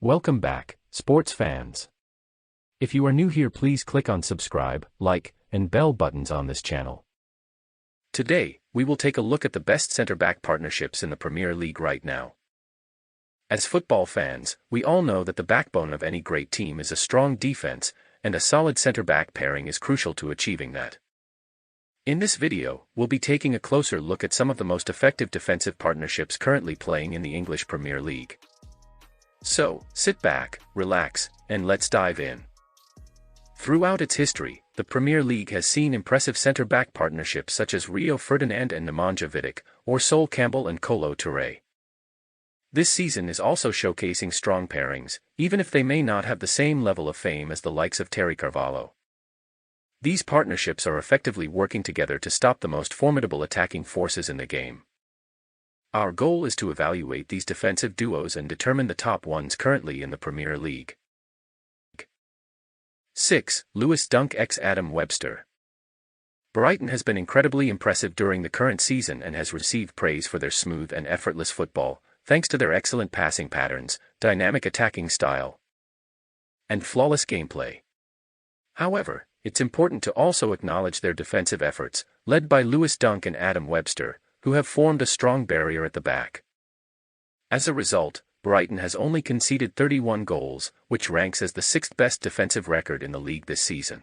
Welcome back, sports fans. If you are new here, please click on subscribe, like, and bell buttons on this channel. Today, we will take a look at the best center-back partnerships in the Premier League right now. As football fans, we all know that the backbone of any great team is a strong defense, and a solid center-back pairing is crucial to achieving that. In this video, we'll be taking a closer look at some of the most effective defensive partnerships currently playing in the English Premier League. So, sit back, relax, and let's dive in. Throughout its history, the Premier League has seen impressive centre-back partnerships such as Rio Ferdinand and Nemanja Vidic, or Sol Campbell and Kolo Touré. This season is also showcasing strong pairings, even if they may not have the same level of fame as the likes of Terry Carvalho. These partnerships are effectively working together to stop the most formidable attacking forces in the game. Our goal is to evaluate these defensive duos and determine the top ones currently in the Premier League. 6. Lewis Dunk x Adam Webster. Brighton has been incredibly impressive during the current season and has received praise for their smooth and effortless football, thanks to their excellent passing patterns, dynamic attacking style, and flawless gameplay. However, it's important to also acknowledge their defensive efforts, led by Lewis Dunk and Adam Webster, who have formed a strong barrier at the back. As a result, Brighton has only conceded 31 goals, which ranks as the sixth best defensive record in the league this season.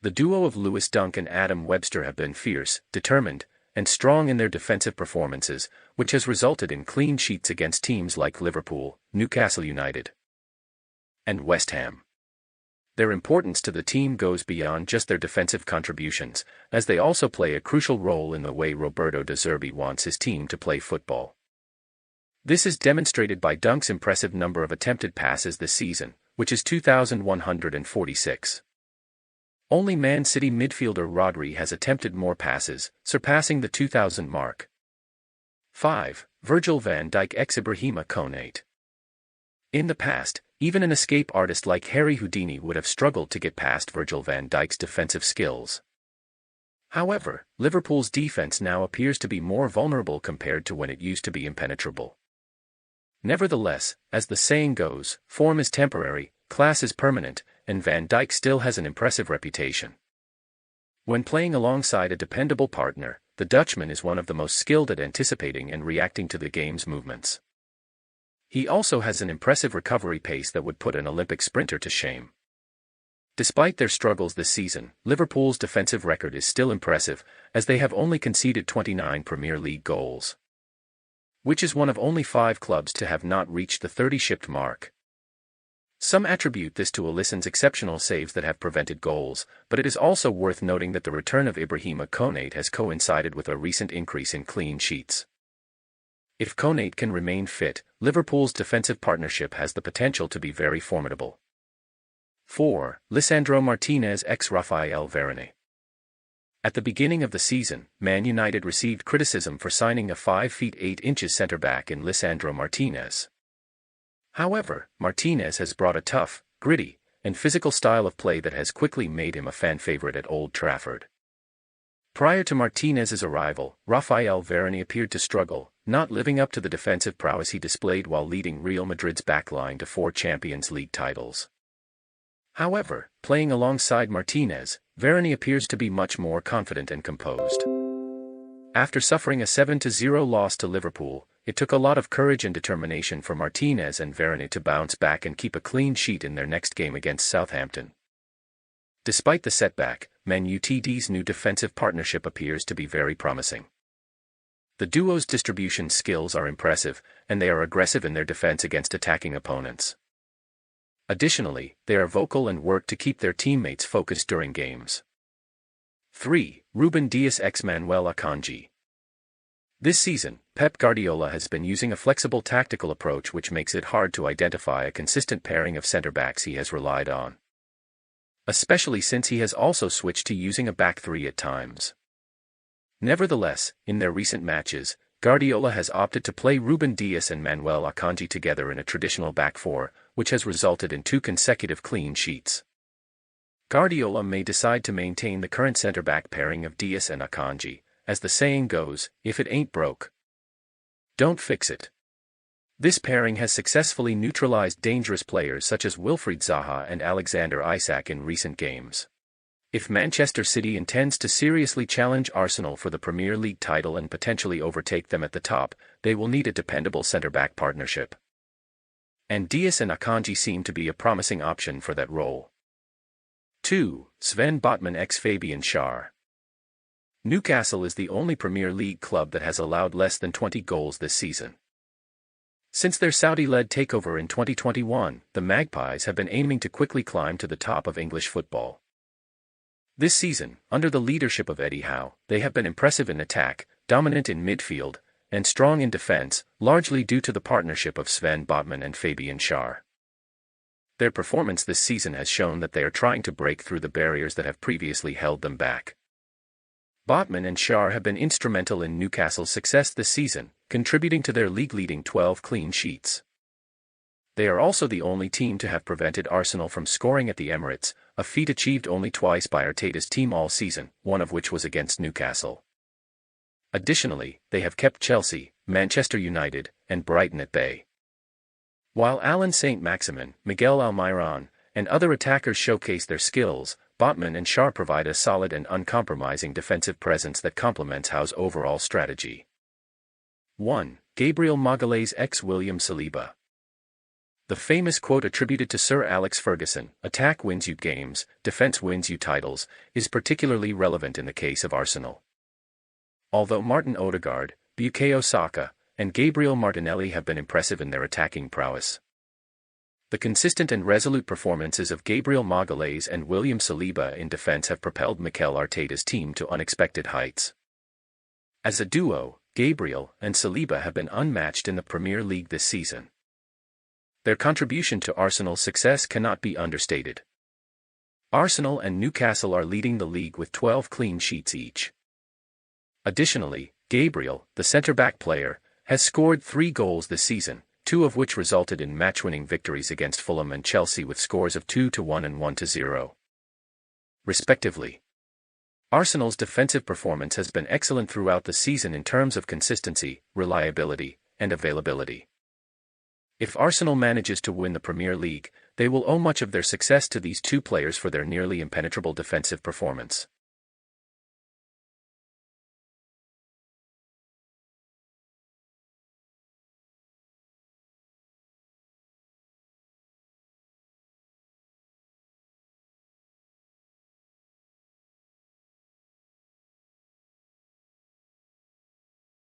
The duo of Lewis Dunk and Adam Webster have been fierce, determined, and strong in their defensive performances, which has resulted in clean sheets against teams like Liverpool, Newcastle United, and West Ham. Their importance to the team goes beyond just their defensive contributions, as they also play a crucial role in the way Roberto De Zerbi wants his team to play football. This is demonstrated by Dunk's impressive number of attempted passes this season, which is 2,146. Only Man City midfielder Rodri has attempted more passes, surpassing the 2,000 mark. 5. Virgil van Dijk x Ibrahima Konate. In the past, even an escape artist like Harry Houdini would have struggled to get past Virgil van Dijk's defensive skills. However, Liverpool's defense now appears to be more vulnerable compared to when it used to be impenetrable. Nevertheless, as the saying goes, form is temporary, class is permanent, and Van Dijk still has an impressive reputation. When playing alongside a dependable partner, the Dutchman is one of the most skilled at anticipating and reacting to the game's movements. He also has an impressive recovery pace that would put an Olympic sprinter to shame. Despite their struggles this season, Liverpool's defensive record is still impressive, as they have only conceded 29 Premier League goals, which is one of only 5 clubs to have not reached the 30-shipped mark. Some attribute this to Alisson's exceptional saves that have prevented goals, but it is also worth noting that the return of Ibrahima Konate has coincided with a recent increase in clean sheets. If Konate can remain fit, Liverpool's defensive partnership has the potential to be very formidable. 4. Lisandro Martinez x Rafael Varane. At the beginning of the season, Man United received criticism for signing a 5 feet 8 inches centre-back in Lisandro Martinez. However, Martinez has brought a tough, gritty, and physical style of play that has quickly made him a fan favourite at Old Trafford. Prior to Martinez's arrival, Rafael Varane appeared to struggle, not living up to the defensive prowess he displayed while leading Real Madrid's backline to 4 Champions League titles. However, playing alongside Martinez, Varane appears to be much more confident and composed. After suffering a 7-0 loss to Liverpool, it took a lot of courage and determination for Martinez and Varane to bounce back and keep a clean sheet in their next game against Southampton. Despite the setback, Man Utd's new defensive partnership appears to be very promising. The duo's distribution skills are impressive, and they are aggressive in their defense against attacking opponents. Additionally, they are vocal and work to keep their teammates focused during games. 3. Ruben Dias x Manuel Akanji. This season, Pep Guardiola has been using a flexible tactical approach which makes it hard to identify a consistent pairing of centre-backs he has relied on, especially since he has also switched to using a back three at times. Nevertheless, in their recent matches, Guardiola has opted to play Ruben Dias and Manuel Akanji together in a traditional back four, which has resulted in 2 consecutive clean sheets. Guardiola may decide to maintain the current centre-back pairing of Dias and Akanji, as the saying goes, if it ain't broke, don't fix it. This pairing has successfully neutralized dangerous players such as Wilfried Zaha and Alexander Isak in recent games. If Manchester City intends to seriously challenge Arsenal for the Premier League title and potentially overtake them at the top, they will need a dependable centre-back partnership. And Dias and Akanji seem to be a promising option for that role. 2. Sven Botman x Fabian Schär. Newcastle is the only Premier League club that has allowed less than 20 goals this season. Since their Saudi-led takeover in 2021, the Magpies have been aiming to quickly climb to the top of English football. This season, under the leadership of Eddie Howe, they have been impressive in attack, dominant in midfield, and strong in defense, largely due to the partnership of Sven Botman and Fabian Schär. Their performance this season has shown that they are trying to break through the barriers that have previously held them back. Botman and Schär have been instrumental in Newcastle's success this season, contributing to their league-leading 12 clean sheets. They are also the only team to have prevented Arsenal from scoring at the Emirates, a feat achieved only twice by Arteta's team all season, one of which was against Newcastle. Additionally, they have kept Chelsea, Manchester United, and Brighton at bay. While Alan Saint-Maximin, Miguel Almiron, and other attackers showcase their skills, Botman and Schär provide a solid and uncompromising defensive presence that complements Howe's overall strategy. 1. Gabriel Magalhaes x William Saliba. The famous quote attributed to Sir Alex Ferguson, "Attack wins you games, defense wins you titles," is particularly relevant in the case of Arsenal. Although Martin Odegaard, Bukayo Saka, and Gabriel Martinelli have been impressive in their attacking prowess, the consistent and resolute performances of Gabriel Magalhaes and William Saliba in defense have propelled Mikel Arteta's team to unexpected heights. As a duo, Gabriel and Saliba have been unmatched in the Premier League this season. Their contribution to Arsenal's success cannot be understated. Arsenal and Newcastle are leading the league with 12 clean sheets each. Additionally, Gabriel, the centre-back player, has scored 3 goals this season, 2 of which resulted in match-winning victories against Fulham and Chelsea with scores of 2-1 and 1-0, respectively. Arsenal's defensive performance has been excellent throughout the season in terms of consistency, reliability, and availability. If Arsenal manages to win the Premier League, they will owe much of their success to these two players for their nearly impenetrable defensive performance.